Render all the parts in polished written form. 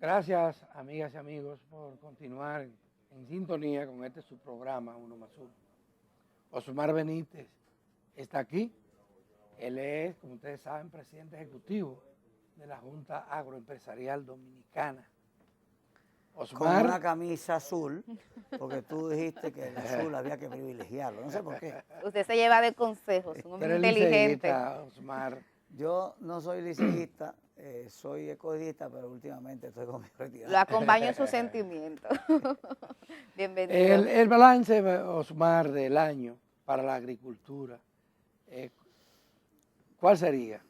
Gracias, amigas y amigos, por continuar en sintonía con este su programa, Uno más Uno. Osmar Benítez está aquí. Él es, como ustedes saben, presidente ejecutivo de la Junta Agroempresarial Dominicana. Con Osmar, una camisa azul, porque tú dijiste que el azul había que privilegiarlo, no sé por qué. Usted se lleva de consejos, un tú hombre eres inteligente. liceísta, Osmar. Yo no soy liceísta, soy escogidista, pero últimamente estoy con mi Lo retirada. acompaño en sus sentimientos. Bienvenido. El balance, Osmar, del año para la agricultura, ¿cuál sería?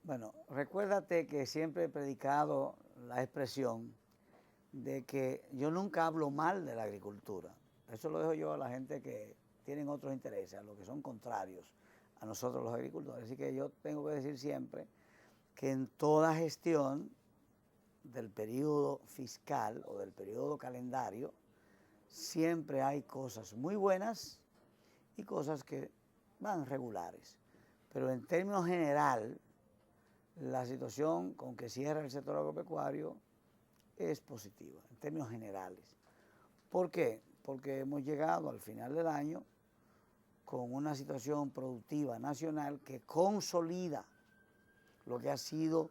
Bueno, recuérdate que siempre he predicado la expresión de que yo nunca hablo mal de la agricultura. Eso lo dejo yo a la gente que tienen otros intereses, a los que son contrarios a nosotros los agricultores. Así que yo tengo que decir siempre que en toda gestión del periodo fiscal o del periodo calendario, siempre hay cosas muy buenas y cosas que van regulares. Pero en términos general, la situación con que cierra el sector agropecuario es positiva, en términos generales. ¿Por qué? Porque hemos llegado al final del año con una situación productiva nacional que consolida lo que ha sido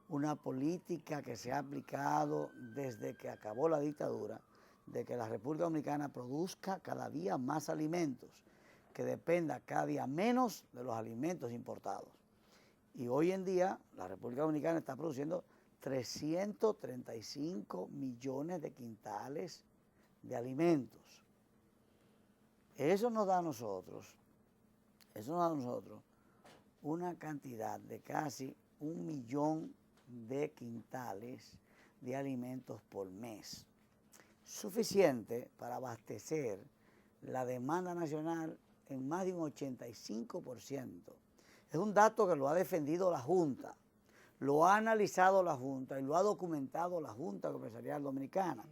una política que se ha aplicado desde que acabó la dictadura, de que la República Dominicana produzca cada día más alimentos, que dependa cada día menos de los alimentos importados. Y hoy en día la República Dominicana está produciendo 335 millones de quintales de alimentos. Eso nos da a nosotros una cantidad de casi 1 millón de quintales de alimentos por mes. Suficiente para abastecer la demanda nacional en más de un 85%. Es un dato que lo ha defendido la Junta, lo ha analizado la Junta y lo ha documentado la Junta Empresarial Dominicana,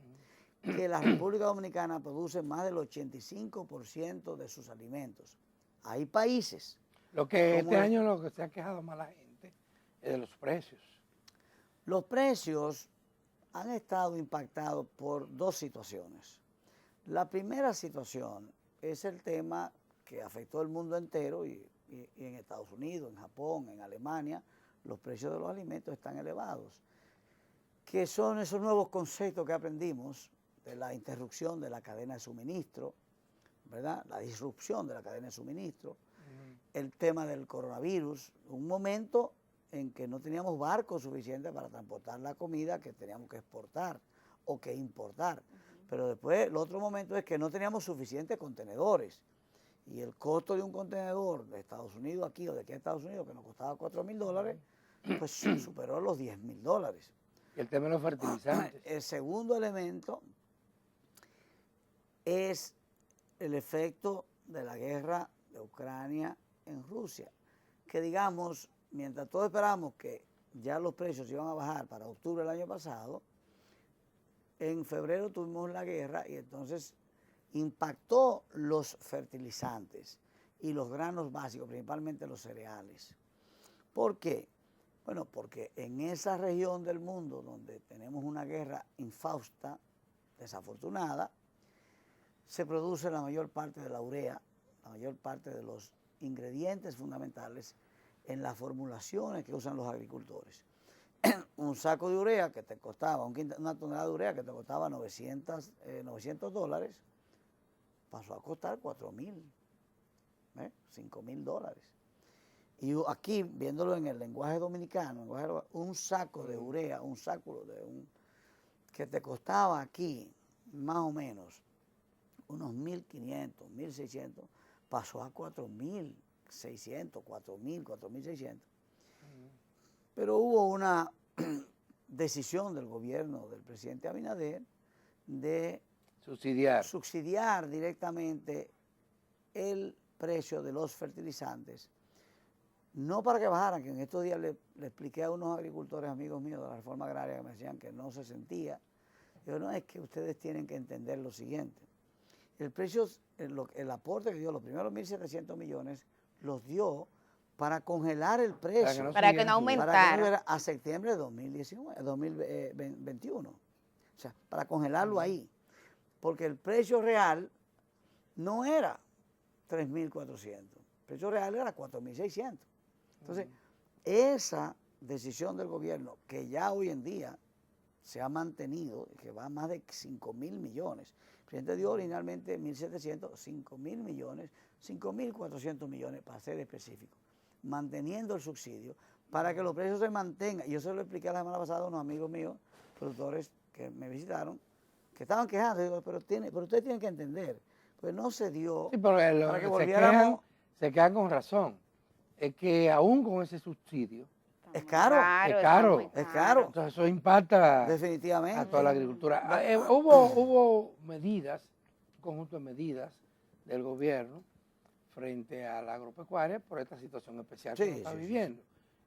que la República Dominicana produce más del 85% de sus alimentos. Hay países. Lo que este año lo que se ha quejado más la gente es de los precios. Los precios han estado impactados por dos situaciones. La primera situación es el tema que afectó al mundo entero y en Estados Unidos, en Japón, en Alemania, los precios de los alimentos están elevados. ¿Qué son esos nuevos conceptos que aprendimos de la interrupción de la cadena de suministro, ¿verdad? La disrupción de la cadena de suministro, el tema del coronavirus, un momento en que no teníamos barcos suficientes para transportar la comida que teníamos que exportar o que importar. Pero después, el otro momento es que no teníamos suficientes contenedores. Y el costo de un contenedor de Estados Unidos aquí o de aquí a Estados Unidos, que nos costaba $4,000, pues superó los $10,000. Y el tema de los fertilizantes. El segundo elemento es el efecto de la guerra de Ucrania en Rusia, que digamos, mientras todos esperamos que ya los precios iban a bajar para octubre del año pasado, en febrero tuvimos la guerra y entonces impactó los fertilizantes y los granos básicos, principalmente los cereales. ¿Por qué? Bueno, porque en esa región del mundo donde tenemos una guerra infausta, desafortunada, se produce la mayor parte de la urea, la mayor parte de los ingredientes fundamentales en las formulaciones que usan los agricultores. Un saco de urea que te costaba, una tonelada de urea que te costaba $900, pasó a costar $4,000, $5,000. Y aquí, viéndolo en el lenguaje dominicano, un saco de urea, que te costaba aquí más o menos unos 1.500, 1.600, pasó a 4.600, 4.600. Pero hubo una decisión del gobierno del presidente Abinader de subsidiar directamente el precio de los fertilizantes, no para que bajaran, que en estos días le expliqué a unos agricultores amigos míos de la reforma agraria que me decían que no se sentía. Yo no, es que ustedes tienen que entender lo siguiente. El precio, el aporte que dio, los primeros 1.700 millones, los dio para congelar el precio. Para que no Para que no aumentara. fuera a septiembre de 2021. O sea, para congelarlo ahí. Porque el precio real no era 3.400. El precio real era 4.600. Entonces, esa decisión del gobierno, que ya hoy en día se ha mantenido, que va a más de 5.000 millones. El presidente dio originalmente 1.700, 5.000 millones, 5.400 millones, para ser específico, manteniendo el subsidio para que los precios se mantengan. Yo se lo expliqué la semana pasada a unos amigos míos, productores que me visitaron, que estaban quejando. Digo, pero ustedes tienen que entender, pues no se dio Sí, pero para que volviéramos. se quedan con razón. Es que aún con ese subsidio, Es caro, es caro. está muy Es caro. entonces eso impacta definitivamente. a toda la agricultura. Hubo medidas, un conjunto de medidas del gobierno frente a la agropecuaria por esta situación especial que Sí, uno está sí, viviendo.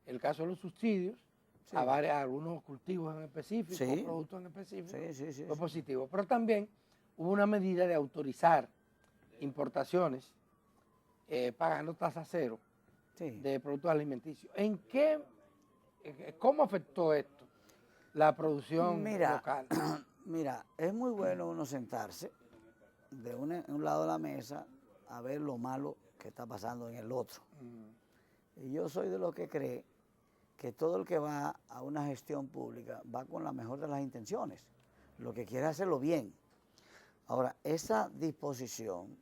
El caso de los subsidios Sí. a algunos cultivos en específico, Sí. productos en específico, Sí. fue positivo. Pero también hubo una medida de autorizar importaciones pagando tasa cero Sí. de productos alimenticios. ¿Cómo afectó esto la producción local? Mira, es muy bueno uno sentarse de un lado de la mesa a ver lo malo que está pasando en el otro. Y yo soy de los que cree que todo el que va a una gestión pública va con la mejor de las intenciones, lo que quiere hacerlo bien. Ahora, esa disposición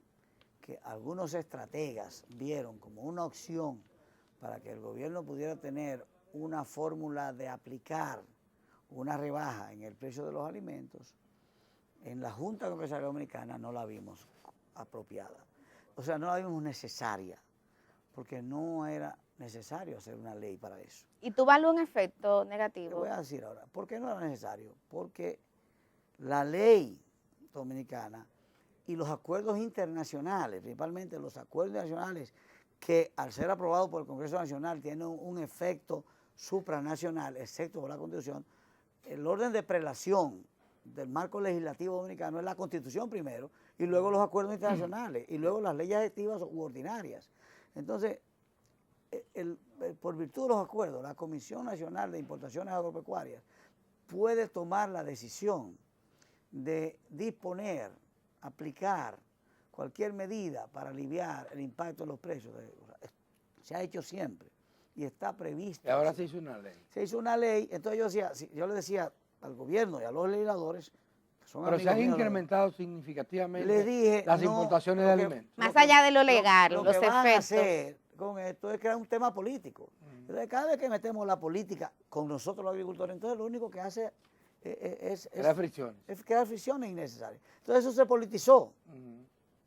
que algunos estrategas vieron como una opción para que el gobierno pudiera tener una fórmula de aplicar una rebaja en el precio de los alimentos, en la Junta Empresarial Dominicana no la vimos apropiada. O sea, no la vimos necesaria, porque no era necesario hacer una ley para eso. ¿Y tú ves un efecto Te negativo? voy a decir ahora, ¿por qué no era necesario? Porque la ley dominicana y los acuerdos internacionales, principalmente los acuerdos internacionales que al ser aprobados por el Congreso Nacional tienen un efecto supranacional, excepto por la Constitución, el orden de prelación del marco legislativo dominicano es la Constitución primero, y luego los acuerdos internacionales, y luego las leyes efectivas u ordinarias. Entonces, por virtud de los acuerdos, la Comisión Nacional de Importaciones Agropecuarias puede tomar la decisión de disponer, aplicar cualquier medida para aliviar el impacto de los precios. Se ha hecho siempre y está previsto. Y ahora se hizo una ley. Se hizo una ley, entonces yo le decía al gobierno y a los legisladores, que son Pero se amigos han míos, incrementado significativamente les dije, las no, importaciones de alimentos. Más allá de lo legal, lo los que van a efectos. hacer con esto es crear un tema político. Entonces, cada vez que metemos la política con nosotros los agricultores, entonces lo único que hace es Las fricciones. crear fricciones innecesarias. Entonces eso se politizó.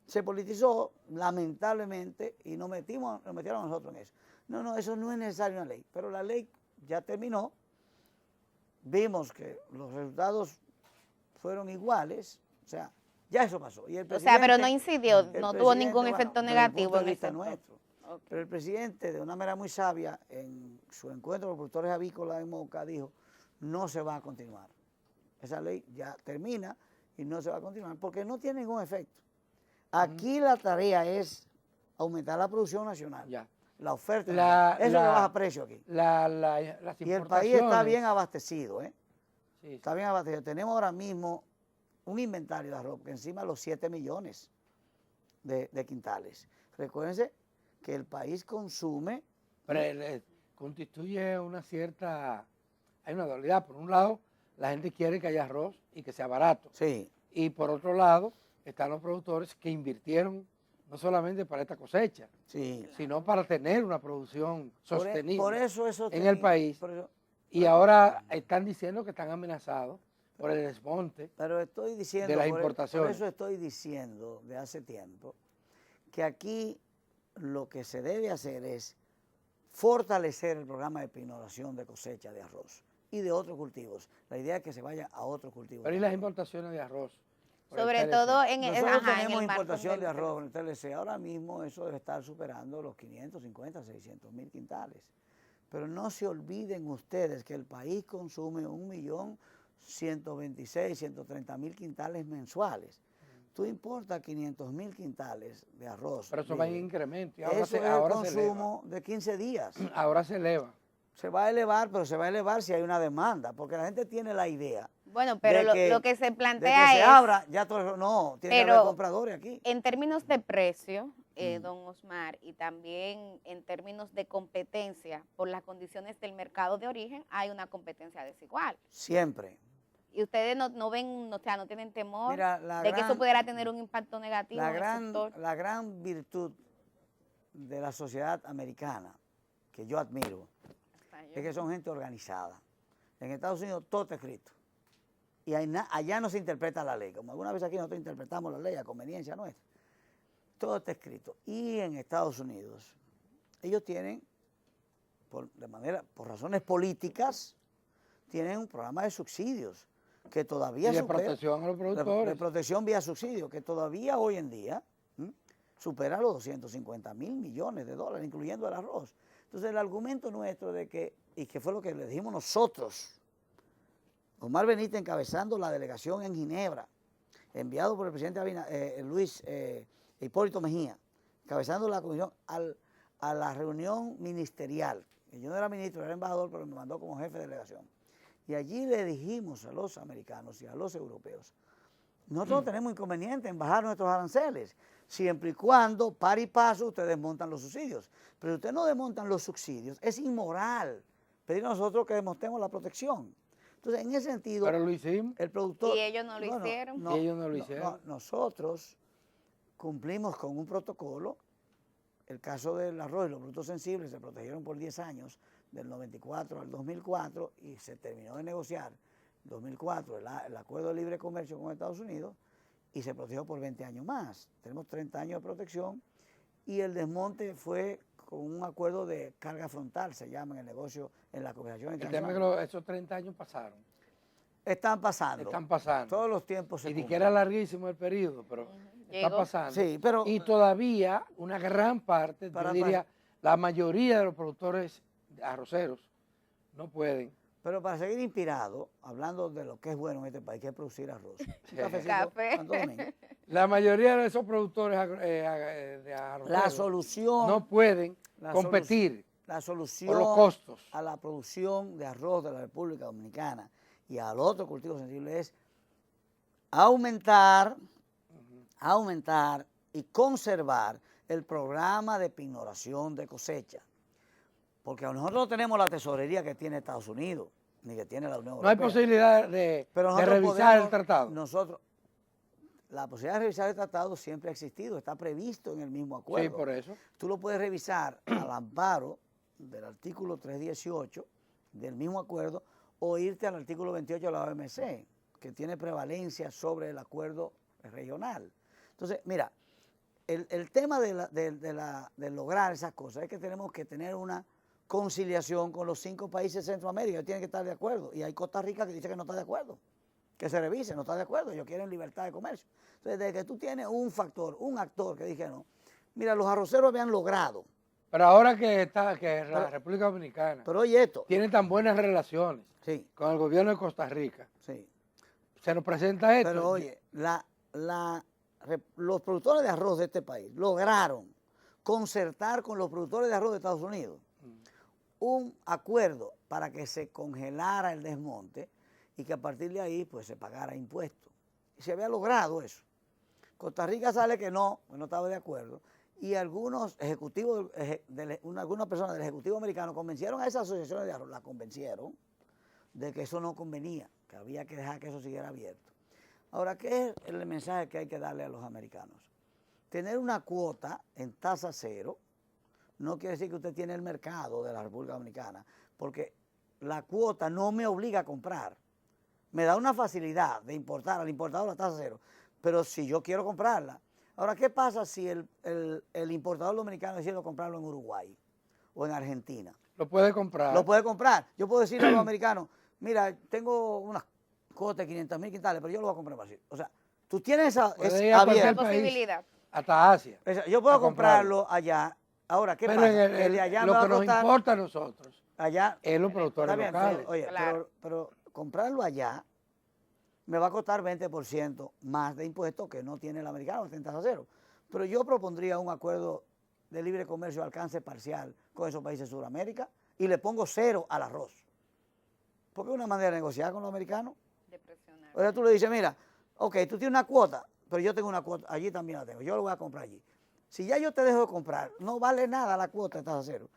Se politizó lamentablemente y nos metieron a nosotros en eso. No, eso no es necesario una ley, pero la ley ya terminó, vimos que los resultados fueron iguales, o sea, ya eso pasó. Y el presidente, pero no incidió, no tuvo ningún bueno, efecto desde el negativo punto de en vista ese nuestro. Ok. Pero el presidente, de una manera muy sabia, en su encuentro con productores avícolas en Moca, dijo, no se va a continuar. Esa ley ya termina y no se va a continuar porque no tiene ningún efecto. Aquí la tarea es aumentar la producción nacional, Ya. la oferta. Eso es lo que baja precio aquí. Las Y el país está importaciones- bien abastecido, ¿eh? Sí, Está bien abastecido. Tenemos ahora mismo un inventario de arroz que encima de los 7 millones de quintales. Recuérdense que el país consume. pero constituye una cierta, hay una dualidad. Por un lado, la gente quiere que haya arroz y que sea barato. Sí, Y por otro lado, están los productores que invirtieron no solamente para esta cosecha, sí. sino para tener una producción sostenible Por eso es en sostenible. el país. Por eso- Y ahora están diciendo que están amenazados por el desmonte. Pero estoy diciendo, de las por importaciones. eso estoy diciendo de hace tiempo que aquí lo que se debe hacer es fortalecer el programa de pignoración de cosecha de arroz y de otros cultivos. La idea es que se vaya a otros cultivos. Pero y las importaciones de arroz. por el Sobre TLC? todo en Nosotros ajá, en tenemos el marco importación del de arroz en el TLC. Ahora mismo eso debe estar superando los 550, 600 mil quintales. Pero no se olviden ustedes que el país consume 1.126.000, 130.000 quintales mensuales. tú importas 500.000 quintales de arroz. Pero eso va en libre. incremento. Y Eso ahora es se, el ahora se eleva. consumo de 15 días. Ahora se eleva. Se va a elevar, pero se va a elevar si hay una demanda, porque la gente tiene la idea Bueno, pero lo que se de que plantea se es, abra, ya todo, no, tiene que haber pero compradores aquí. en términos de precio, don Osmar, y también en términos de competencia, por las condiciones del mercado de origen, hay una competencia desigual. Siempre. Y ustedes no ven, o sea, no tienen temor Mira, de que eso pudiera tener un impacto negativo la en el gran, sector. la gran virtud de la sociedad americana, que yo admiro, es que son gente organizada. En Estados Unidos todo está escrito. Y allá no se interpreta la ley. Como alguna vez aquí nosotros interpretamos la ley a conveniencia nuestra. Todo está escrito. Y en Estados Unidos, ellos tienen, por razones políticas, tienen un programa de subsidios que todavía Y de protección a los productores. de protección vía subsidio, que todavía hoy en día supera los 250.000 millones de dólares, incluyendo el arroz. Entonces el argumento nuestro de que, y que fue lo que le dijimos nosotros, Omar Benítez encabezando la delegación en Ginebra, enviado por el presidente Hipólito Mejía, encabezando la comisión a la reunión ministerial. Yo no era ministro, era embajador, pero me mandó como jefe de delegación. Y allí le dijimos a los americanos y a los europeos, nosotros no tenemos inconveniente en bajar nuestros aranceles, siempre y cuando, par y paso, ustedes desmontan los subsidios. Pero si ustedes no desmontan los subsidios, es inmoral pedir a nosotros que desmontemos la protección. Entonces, en ese sentido, pero lo hicimos. el productor... Y ellos no lo hicieron. Y ellos no lo hicieron. Nosotros cumplimos con un protocolo. El caso del arroz y los productos sensibles se protegieron por 10 años, del 94 al 2004, y se terminó de negociar en 2004 el acuerdo de libre comercio con Estados Unidos, y se protegió por 20 años más. Tenemos 30 años de protección, y el desmonte fue con un acuerdo de carga frontal, se llama en el negocio, en la cooperación internacional. El tema es que esos 30 años pasaron. Están pasando. Están pasando. Todos los tiempos se Y ni que cumplen. era larguísimo el periodo, pero está Llegó. pasando. Sí, pero... Y todavía una gran parte, yo diría, la mayoría de los productores arroceros no pueden. Pero para seguir inspirado, hablando de lo que es bueno en este país, que es producir arroz. Un cafecito, Café. Santo Domingo. La mayoría de esos productores de arroceros La solución, no pueden la competir la solución por los costos. a la producción de arroz de la República Dominicana y al otro cultivo sensible es aumentar y conservar el programa de pignoración de cosecha. Porque nosotros no tenemos la tesorería que tiene Estados Unidos, ni que tiene la Unión No hay Europea. posibilidad de Pero revisar el tratado. La posibilidad de revisar el tratado siempre ha existido, está previsto en el mismo acuerdo. Sí, por eso. Tú lo puedes revisar al amparo del artículo 318 del mismo acuerdo o irte al artículo 28 de la OMC, que tiene prevalencia sobre el acuerdo regional. Entonces, mira, el tema de lograr esas cosas es que tenemos que tener una conciliación con los 5 países de Centroamérica, tienen que estar de acuerdo. Y hay Costa Rica que dice que no está de acuerdo, que se revise, no está de acuerdo, ellos quieren libertad de comercio. Entonces, desde que tú tienes un actor que dije no, mira, los arroceros habían logrado. Pero ahora que la República Dominicana Pero oye esto. tiene tan buenas relaciones Sí, con el gobierno de Costa Rica, sí. se nos presenta esto. Pero oye, los productores de arroz de este país lograron concertar con los productores de arroz de Estados Unidos un acuerdo para que se congelara el desmonte y que a partir de ahí pues se pagara impuestos. Y se había logrado eso. Costa Rica sale que no estaba de acuerdo, y algunos ejecutivos, algunas personas del Ejecutivo americano convencieron a esas asociaciones de arroz, la convencieron de que eso no convenía, que había que dejar que eso siguiera abierto. Ahora, ¿qué es el mensaje que hay que darle a los americanos? Tener una cuota en tasa cero no quiere decir que usted tiene el mercado de la República Dominicana, porque la cuota no me obliga a comprar. Me da una facilidad de importar al importador a tasa cero, pero si yo quiero comprarla. Ahora, ¿qué pasa si el importador dominicano decide comprarlo en Uruguay o en Argentina? Lo puede comprar. Lo puede comprar. Yo puedo decirle a los americanos, mira, tengo unas cuotas de 500.000 quintales, pero yo lo voy a comprar así. O sea, tú tienes esa cualquier posibilidad. Hasta Asia. Yo puedo comprarlo allá. Ahora, ¿qué Pero pasa? el de allá lo me va que a nos costar importa a nosotros allá. es los productores Está bien, locales. oye, Claro. pero comprarlo allá me va a costar 20% más de impuestos que no tiene el americano, que está en tasa cero. Pero yo propondría un acuerdo de libre comercio de alcance parcial con esos países de Sudamérica y le pongo cero al arroz. Porque es una manera de negociar con los americanos. De presionar. O sea, tú le dices, mira, ok, tú tienes una cuota, pero yo tengo una cuota, allí también la tengo, yo lo voy a comprar allí. Si ya yo te dejo de comprar, no vale nada la cuota de tasa cero.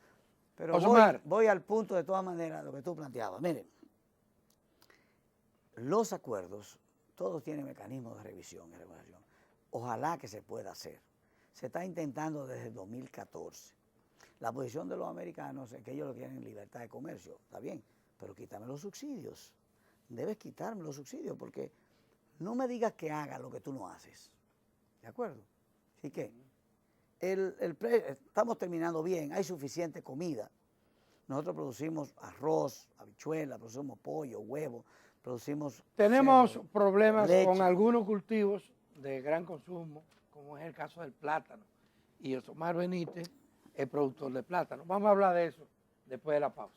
Pero voy al punto de todas maneras, lo que tú planteabas. Miren, los acuerdos, todos tienen mecanismos de revisión y regulación. Ojalá que se pueda hacer. Se está intentando desde el 2014. La posición de los americanos es que ellos lo quieren libertad de comercio, está bien, pero quítame los subsidios. Debes quitarme los subsidios porque no me digas que haga lo que tú no haces. ¿De acuerdo? Así que estamos terminando bien, hay suficiente comida. Nosotros producimos arroz, habichuela, producimos pollo, huevo, producimos... Tenemos cerdo, problemas leche. con algunos cultivos de gran consumo, como es el caso del plátano. Y Osmar Benítez es productor de plátano. Vamos a hablar de eso después de la pausa.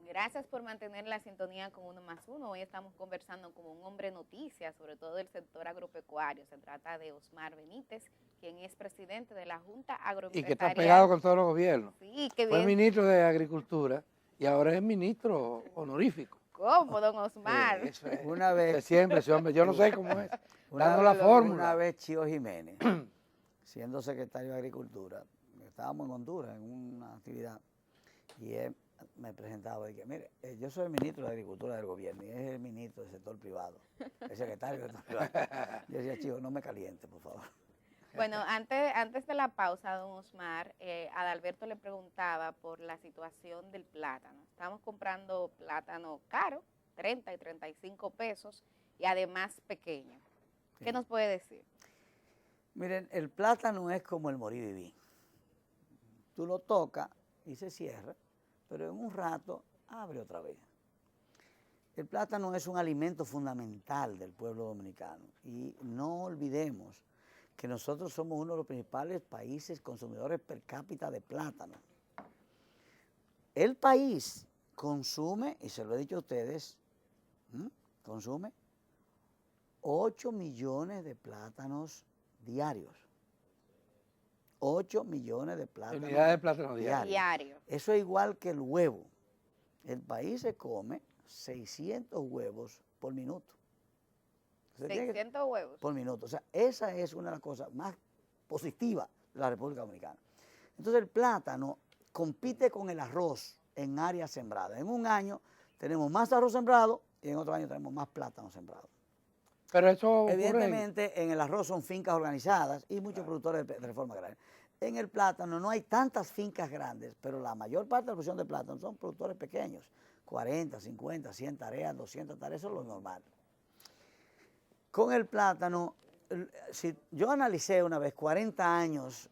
Gracias por mantener la sintonía con Uno más Uno. Hoy estamos conversando con un hombre noticia, sobre todo del sector agropecuario. Se trata de Osmar Benítez, quien es presidente de la Junta Agroempresarial. Y que está pegado con todos los gobiernos. Sí, que Fue bien. ministro de Agricultura y ahora es ministro honorífico. ¿Cómo, don Osmar? Eso es. Una vez, Siempre ese hombre, yo no sé cómo es, dando la fórmula. Una vez Chío Jiménez, siendo secretario de Agricultura, estábamos en Honduras en una actividad y él me presentaba y dije, mire, yo soy el ministro de Agricultura del gobierno y es el ministro del sector privado, el secretario del sector privado. Yo decía, Chío, no me caliente, por favor. Bueno, antes de la pausa, don Osmar, Adalberto le preguntaba por la situación del plátano. Estamos comprando plátano caro, 30 y 35 pesos, y además pequeño. ¿Qué nos puede decir? Miren, el plátano es como el morir y vivir. Tú lo tocas y se cierra, pero en un rato abre otra vez. El plátano es un alimento fundamental del pueblo dominicano y no olvidemos que nosotros somos uno de los principales países consumidores per cápita de plátano. El país consume, y se lo he dicho a ustedes, consume 8 millones de plátanos diarios. 8 millones de plátanos Unidades de plátano diarios. Diario. Eso es igual que el huevo. El país se come 600 huevos por minuto. 600 huevos. Por minuto. O sea, esa es una de las cosas más positivas de la República Dominicana. Entonces el plátano compite con el arroz en áreas sembradas. En un año tenemos más arroz sembrado y en otro año tenemos más plátano sembrado. Pero eso Evidentemente en el arroz son fincas organizadas y muchos productores de reforma agraria. En el plátano no hay tantas fincas grandes, pero la mayor parte de la producción de plátano son productores pequeños, 40, 50, 100 tareas, 200 tareas, eso es lo normal. Con el plátano, si yo analicé una vez 40 años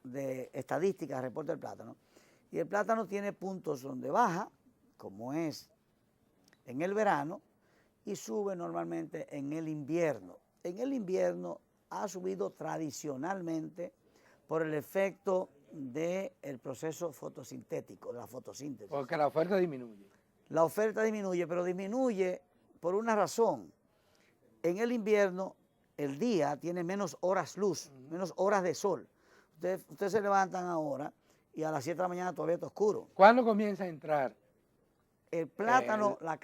de estadísticas, reporte del plátano, y el plátano tiene puntos donde baja, como es en el verano, y sube normalmente en el invierno. En el invierno ha subido tradicionalmente por el efecto del proceso fotosintético, de la fotosíntesis. porque la oferta disminuye. La oferta disminuye, pero disminuye por una razón. En el invierno, el día tiene menos horas luz, menos horas de sol. Ustedes se levantan ahora y a las 7 de la mañana todavía está oscuro. ¿Cuándo comienza a entrar? El plátano, la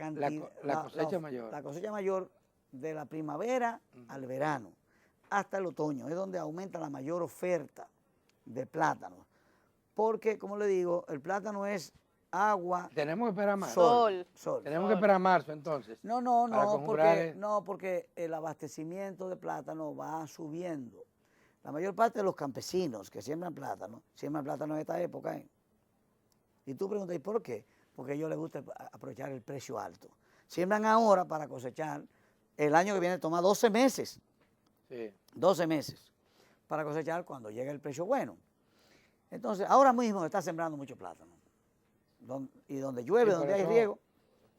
cosecha mayor. La cosecha mayor de la primavera al verano, hasta el otoño, es donde aumenta la mayor oferta de plátano. Porque, como le digo, el plátano es agua, Tenemos que esperar más. Sol. Tenemos que esperar marzo entonces. para conjurar porque el abastecimiento de plátano va subiendo. La mayor parte de los campesinos que siembran plátano en esta época. Y tú preguntas, ¿y por qué? Porque a ellos les gusta aprovechar el precio alto. Siembran ahora para cosechar, el año que viene toma 12 meses. Sí. 12 meses para cosechar cuando llegue el precio bueno. Entonces, ahora mismo está sembrando mucho plátano. Y donde llueve, Sí, donde hay eso- riego.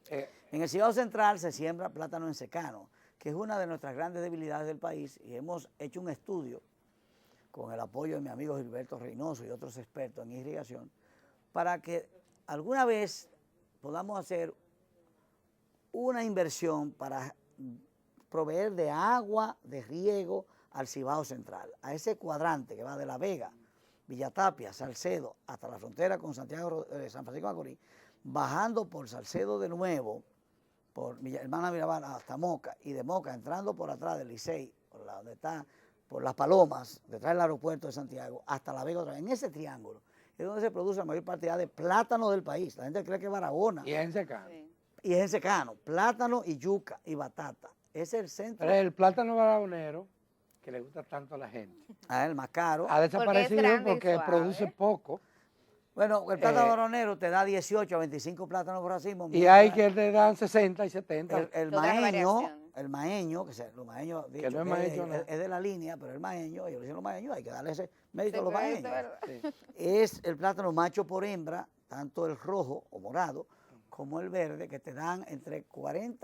En el Cibao Central se siembra plátano en secano, que es una de nuestras grandes debilidades del país, y hemos hecho un estudio con el apoyo de mi amigo Gilberto Reynoso y otros expertos en irrigación, para que alguna vez podamos hacer una inversión para proveer de agua, de riego al Cibao Central, a ese cuadrante que va de La Vega, Villatapia, Salcedo, hasta la frontera con Santiago, San Francisco de Macorís, bajando por Salcedo de nuevo, por Hermana Mirabal hasta Moca, y de Moca entrando por atrás del Licey, donde está, por Las Palomas, detrás del aeropuerto de Santiago, hasta La Vega otra vez. En ese triángulo es donde se produce la mayor cantidad de plátano del país. La gente cree que es Barahona. Y es en secano. Sí. Y es en secano, plátano y yuca y batata. Es el centro. Pero el plátano barahonero, que le gusta tanto a la gente, El más caro. ha desaparecido grande y porque suave. produce poco. Bueno, el plátano baronero te da 18 a 25 plátanos por racimo. Y hay que le dan 60 y 70. El Todas las variaciones. maeño, que los maeños, Que no es maeño, no. es de la línea, pero el maeño, ellos le dicen los maeños, hay que darle ese mérito Sí, a los pero eso maeños. es verdad. Sí. Es el plátano macho por hembra, tanto el rojo o morado como el verde, que te dan entre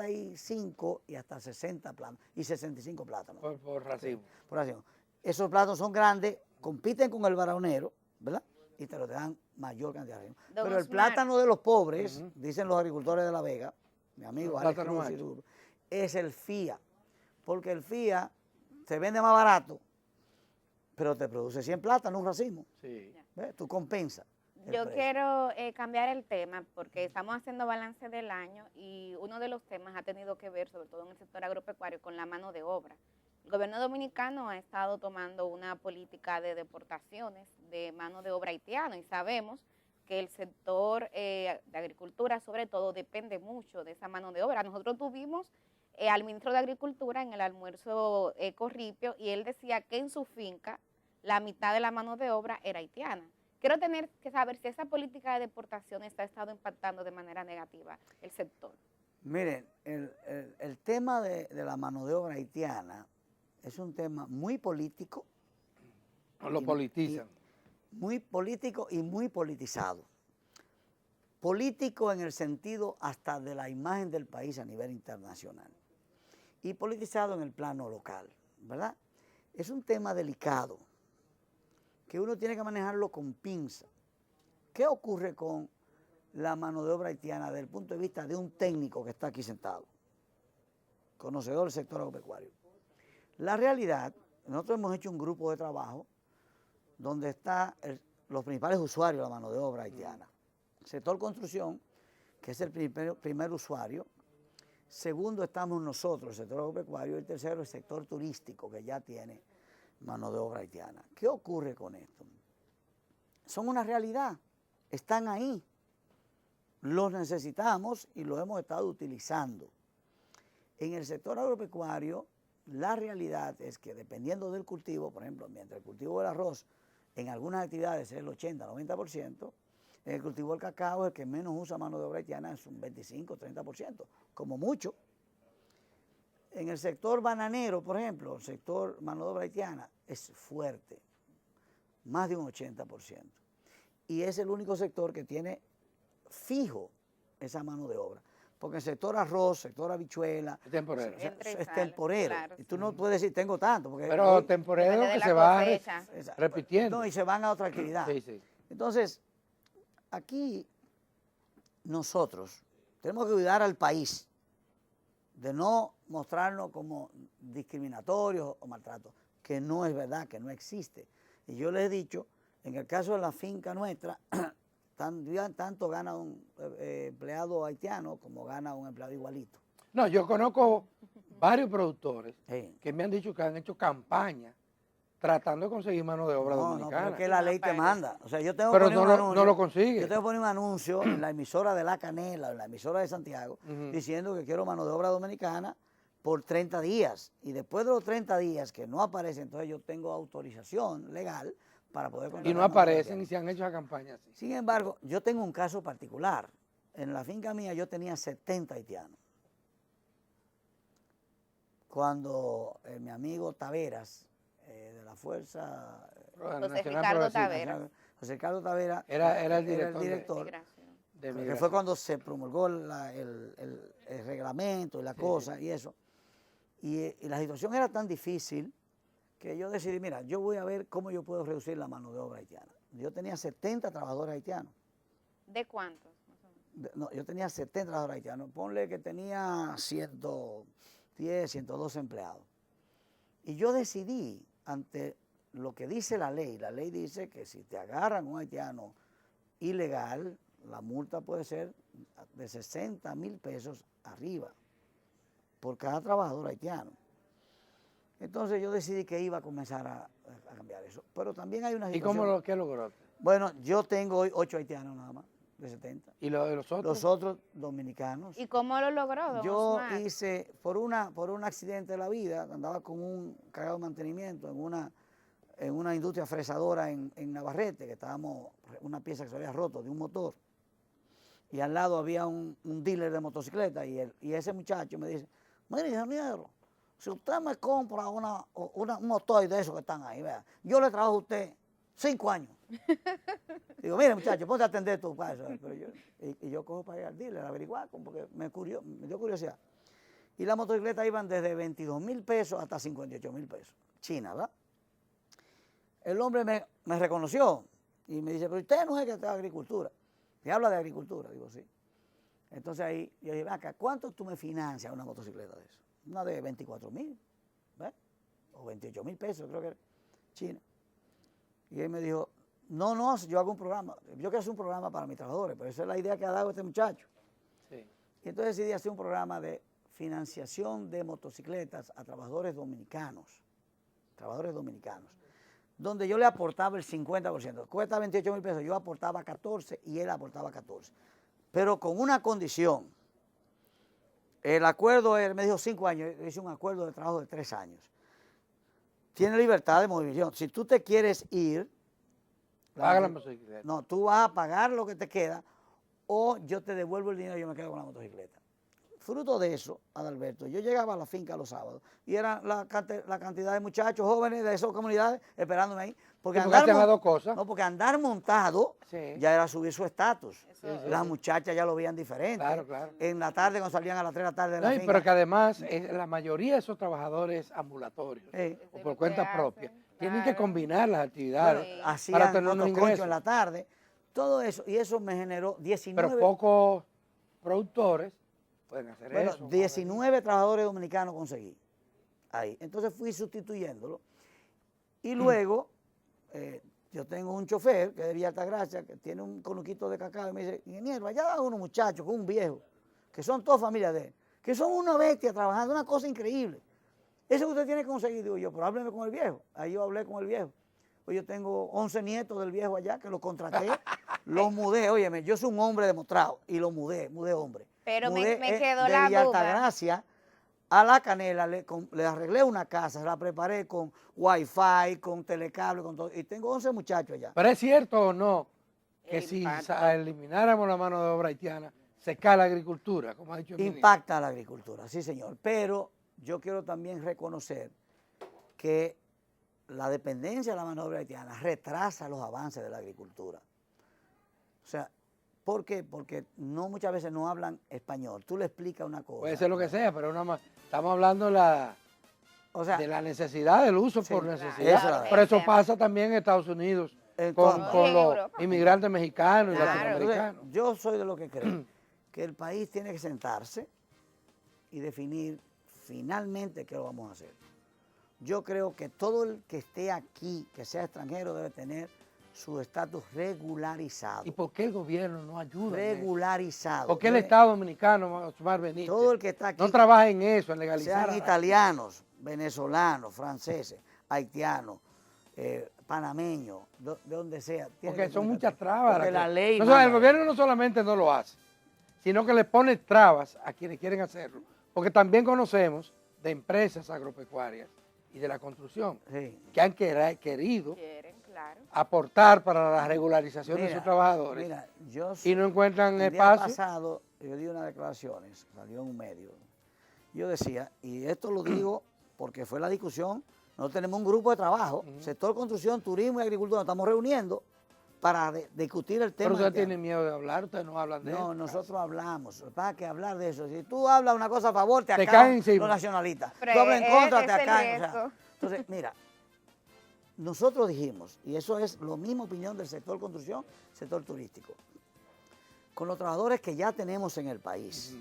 45 y hasta 60 plátanos, y 65 plátanos. Por racimo. Por racimo. Esos plátanos son grandes, compiten con el baronero, ¿verdad? Y te lo dan mayor cantidad de racimo. Don Pero el Osmar. plátano de los pobres, dicen los agricultores de La Vega, mi amigo El Alex plátano Cruz y macho. Duro, es el FIA, porque el FIA se vende más barato, pero te produce 100 plátanos, un racimo. Sí. ¿Ves? Tú compensas. el Yo precio. quiero cambiar el tema porque estamos haciendo balance del año y uno de los temas ha tenido que ver, sobre todo en el sector agropecuario, con la mano de obra. El gobierno dominicano ha estado tomando una política de deportaciones de mano de obra haitiana y sabemos que el sector de agricultura, sobre todo, depende mucho de esa mano de obra. Nosotros tuvimos al ministro de Agricultura en el almuerzo Corripio y él decía que en su finca la mitad de la mano de obra era haitiana. Quiero tener que saber si esa política de deportaciones ha estado impactando de manera negativa el sector. Miren, el tema de la mano de obra haitiana es un tema muy político. Lo politizan. Muy político y muy politizado. Político en el sentido hasta de la imagen del país a nivel internacional. Y politizado en el plano local, ¿verdad? Es un tema delicado que uno tiene que manejarlo con pinza. ¿Qué ocurre con la mano de obra haitiana desde el punto de vista de un técnico que está aquí sentado, conocedor del sector agropecuario? La realidad, nosotros hemos hecho un grupo de trabajo donde están los principales usuarios de la mano de obra haitiana. Sector construcción, que es el primer usuario. Segundo estamos nosotros, el sector agropecuario. Y el tercero, el sector turístico, que ya tiene mano de obra haitiana. ¿Qué ocurre con esto? Son una realidad, están ahí. Los necesitamos y los hemos estado utilizando. En el sector agropecuario, la realidad es que dependiendo del cultivo, por ejemplo, mientras el cultivo del arroz en algunas actividades es el 80-90%, en el cultivo del cacao el que menos usa mano de obra haitiana es un 25-30%, como mucho. En el sector bananero, por ejemplo, el sector mano de obra haitiana es fuerte, más de un 80%. Y es el único sector que tiene fijo esa mano de obra. Porque el sector arroz, sector habichuela, Es temporero. es temporero. Claro, y tú sí. no puedes decir, tengo tanto. Porque Pero hoy- temporero Depende de que la se va cosecha. repitiendo. No, y se van a otra actividad. Sí, sí. Entonces, aquí nosotros tenemos que cuidar al país de no mostrarnos como discriminatorios o maltratos, que no es verdad, que no existe. Y yo les he dicho, en el caso de la finca nuestra, tanto gana un empleado haitiano como gana un empleado igualito. No, yo conozco varios productores Sí. que me han dicho que han hecho campaña tratando de conseguir mano de obra No, pero dominicana. es que la No ley te aparece. manda. O sea, yo tengo Pero que poner no un lo- anuncio. no lo consigue. Yo tengo que poner un anuncio en la emisora de La Canela, en la emisora de Santiago, Ujú. diciendo que quiero mano de obra dominicana por 30 días. Y después de los 30 días que no aparece, entonces yo tengo autorización legal para poder Y contratar no mano de obra aparecen y haitiana. se han hecho la campaña así. Sin embargo, yo tengo un caso particular. En la finca mía yo tenía 70 haitianos. Cuando mi amigo Taveras, de la Fuerza José Nacional Ricardo Progresista, Taveras. José Ricardo Taveras Era el era director de- Migración. que migración. fue cuando se promulgó el reglamento y la cosa y eso. Y la situación era tan difícil que yo decidí, mira, yo voy a ver cómo yo puedo reducir la mano de obra haitiana. Yo tenía 70 trabajadores haitianos. ¿De cuántos? No, yo tenía 70 trabajadores haitianos. Ponle que tenía 110, 112 empleados. Y yo decidí, ante lo que dice la ley dice que si te agarran un haitiano ilegal, la multa puede ser de 60,000 pesos arriba por cada trabajador haitiano. Entonces yo decidí que iba a comenzar a cambiar eso. Pero también hay una situación. ¿Y qué logró? Bueno, yo tengo hoy 8 haitianos nada más, de 70. ¿Y lo de los otros? Los otros dominicanos. ¿Y cómo lo logró, don Yo Osmar? hice, por un accidente de la vida, andaba con un cargado de mantenimiento en una industria fresadora en Navarrete, que estábamos, una pieza que se había roto de un motor. Y al lado había un dealer de motocicleta y ese muchacho me dice, mire, ingeniero, si usted me compra un motor de esos que están ahí, vea, yo le trabajo a usted 5 años. Digo, mire muchacho, ponte a atender tu paso. Y yo cojo para ir al dealer a averiguar, porque me dio curiosidad. Y las motocicletas iban desde 22,000 pesos hasta 58,000 pesos. China, ¿verdad? El hombre me reconoció y me dice, pero usted no es que está de agricultura. Y habla de agricultura, digo, sí. Entonces ahí yo dije, acá, ¿cuánto tú me financias una motocicleta de eso? Una de 24,000, ¿ves? O 28,000 pesos, creo que era, China. Y él me dijo, no, yo hago un programa. Yo quiero hacer un programa para mis trabajadores, pero esa es la idea que ha dado este muchacho. Sí. Y entonces decidí hacer un programa de financiación de motocicletas a trabajadores dominicanos, donde yo le aportaba el 50%. Cuesta 28,000 pesos, yo aportaba 14 y él aportaba 14. Pero con una condición. El acuerdo, él me dijo 5 años, yo hice un acuerdo de trabajo de 3 años. Tiene libertad de movilización. Si tú te quieres ir, Paga la motocicleta. no, tú vas a pagar lo que te queda o yo te devuelvo el dinero y yo me quedo con la motocicleta. Fruto de eso, Adalberto, yo llegaba a la finca los sábados y era la cantidad de muchachos jóvenes de esas comunidades esperándome ahí. Porque hacen las dos cosas. No, porque andar montado Sí. ya era subir su estatus. Eso- Sí, sí, Las sí. muchachas ya lo veían diferente. Claro, claro. En la tarde, cuando salían a las 3 de la tarde de la No, finca. pero que además la mayoría de esos trabajadores ambulatorios Sí. o Eso por es lo cuenta que propia hacen, tienen que claro. combinar las actividades Sí. para Hacían tener unos motoconcho ingresos. en la tarde. Todo eso, y eso me generó 19... Pero pocos productores pueden hacer Bueno, eso. 19 trabajadores dominicanos conseguí ahí. Entonces fui sustituyéndolo. Y luego, yo tengo un chofer que es de Villa Altagracia, que tiene un conuquito de cacao, y me dice, ingeniero, allá hay unos muchachos con un viejo, que son todas familias de él, que son una bestia trabajando, una cosa increíble. Eso que usted tiene que conseguir, digo yo, pero hábleme con el viejo. Ahí yo hablé con el viejo. Pues yo tengo 11 nietos del viejo allá, que los contraté, los mudé, óyeme, yo soy un hombre demostrado, y los mudé hombre. Pero Mudé, me quedó de la Villa duda. Altagracia a La Canela, le arreglé una casa, se la preparé con wifi, con telecable, con todo, y tengo 11 muchachos allá. Pero es cierto o no que El si impacto. elimináramos la mano de obra haitiana, se cae la agricultura, como ha dicho el ministro. Impacta a la agricultura, sí señor, pero yo quiero también reconocer que la dependencia de la mano de obra haitiana retrasa los avances de la agricultura. O sea, ¿por qué? Porque muchas veces no hablan español. Tú le explicas una cosa. Puede ser lo que sea, pero estamos hablando de la necesidad del uso Sí, por claro. necesidad. Eso es Pero eso pasa también en Estados Unidos En con, todas con partes. los En Europa. inmigrantes mexicanos y Claro. latinoamericanos. Entonces, yo soy de lo que creo que el país tiene que sentarse y definir finalmente qué lo vamos a hacer. Yo creo que todo el que esté aquí, que sea extranjero, debe tener su estatus regularizado. ¿Y por qué el gobierno no ayuda? en eso? Regularizado. ¿Por qué el Debe- Estado Dominicano, Osmar Benítez, Todo el que está aquí, no trabaja en eso, en legalizar? sean italianos, venezolanos, franceses, haitianos, panameños, de donde sea. tiene Porque que son tener muchas estatus. trabas. Porque la ley No, o sea, el manda. gobierno no solamente no lo hace, sino que le pone trabas a quienes quieren hacerlo. Porque también conocemos de empresas agropecuarias y de la construcción Sí. que han querido Quieren, claro. aportar para la regularización de Mira, sus trabajadores Mira, yo y no encuentran el día espacio. pasado yo di unas declaraciones, salió en un medio. Yo decía, y esto lo digo porque fue la discusión, nosotros tenemos un grupo de trabajo, sector construcción, turismo y agricultura, nos estamos reuniendo para discutir el tema. Pero ustedes haitiano. tienen miedo de hablar, ustedes no hablan de eso. No, nosotros hablamos. Para que hablar de eso. Si tú hablas una cosa a favor, te Te acaban caen encima. los nacionalistas. Pero Tú hablas en contra, ese te es el acaban. O sea, riesgo. entonces, mira, nosotros dijimos, y eso es la misma opinión del sector construcción, sector turístico. Con los trabajadores que ya tenemos en el país,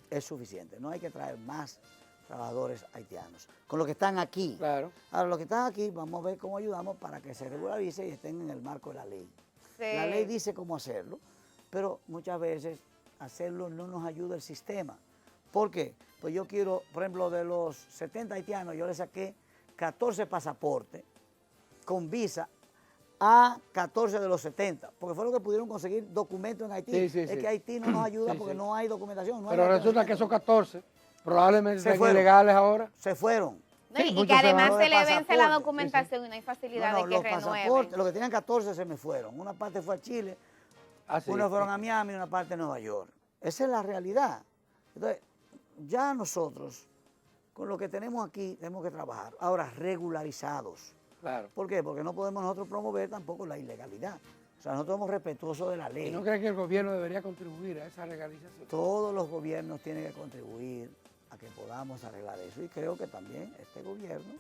es suficiente. No hay que traer más trabajadores haitianos. Con los que están aquí. Claro. Ahora, los que están aquí, vamos a ver cómo ayudamos para que se regularice y estén en el marco de la ley. Sí. La ley dice cómo hacerlo, pero muchas veces hacerlo no nos ayuda el sistema. ¿Por qué? Pues yo quiero, por ejemplo, de los 70 haitianos, yo le saqué 14 pasaportes con visa a 14 de los 70, porque fue lo que pudieron conseguir documentos en Haití. Sí, sí, es sí. que Haití no nos ayuda Sí, porque sí. no hay documentación. No hay Pero resulta que esos 14 probablemente Se sean fueron. ilegales ahora. se fueron. No, Sí, y muchos que además se van. se le Lo de vence la pasaporte, documentación y no hay facilidad de que los renueven. pasaportes, los que tenían 14 se me fueron. Una parte fue a Chile, Ah, sí. unos fueron a Miami y una parte a Nueva York. Esa es la realidad. Entonces, ya nosotros, con lo que tenemos aquí, tenemos que trabajar. Ahora, regularizados. Claro. ¿Por qué? Porque no podemos nosotros promover tampoco la ilegalidad. O sea, nosotros somos respetuosos de la ¿Y ley. no creen que el gobierno debería contribuir a esa legalización? Todos los gobiernos tienen que contribuir a que podamos arreglar eso. Y creo que también este gobierno,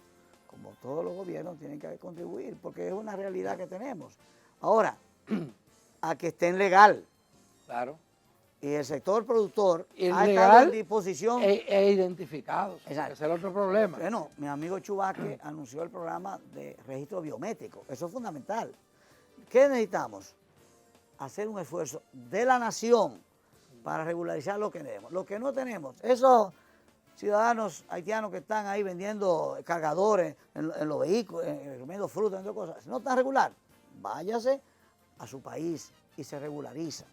como todos los gobiernos, tienen que contribuir, porque es una realidad que tenemos. Ahora, a que estén legal. Claro. Y el sector productor Y ha estado legal en disposición. e identificados. Exacto. Ese es el otro problema. Bueno, mi amigo Chubaque anunció el programa de registro biométrico. Eso es fundamental. ¿Qué necesitamos? Hacer un esfuerzo de la nación para regularizar lo que tenemos. Lo que no tenemos, esos ciudadanos haitianos que están ahí vendiendo cargadores en los vehículos, vendiendo frutas, vendiendo cosas, no están regular, váyase a su país y se regulariza.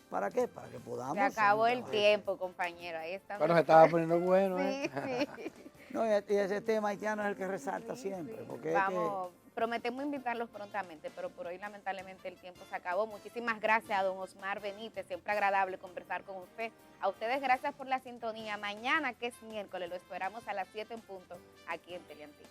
¿Para qué? Para que podamos... Se acabó seguir el trabajando. tiempo, compañero. Ahí está. Bueno, se estaba poniendo bueno, Sí, ¿eh? sí. No, y ese tema haitiano es el que resalta siempre, porque es que... Vamos, prometemos invitarlos prontamente, pero por hoy lamentablemente el tiempo se acabó. Muchísimas gracias a don Osmar Benítez, siempre agradable conversar con usted. A ustedes gracias por la sintonía. Mañana, que es miércoles, lo esperamos a las 7 en punto aquí en Teleantica.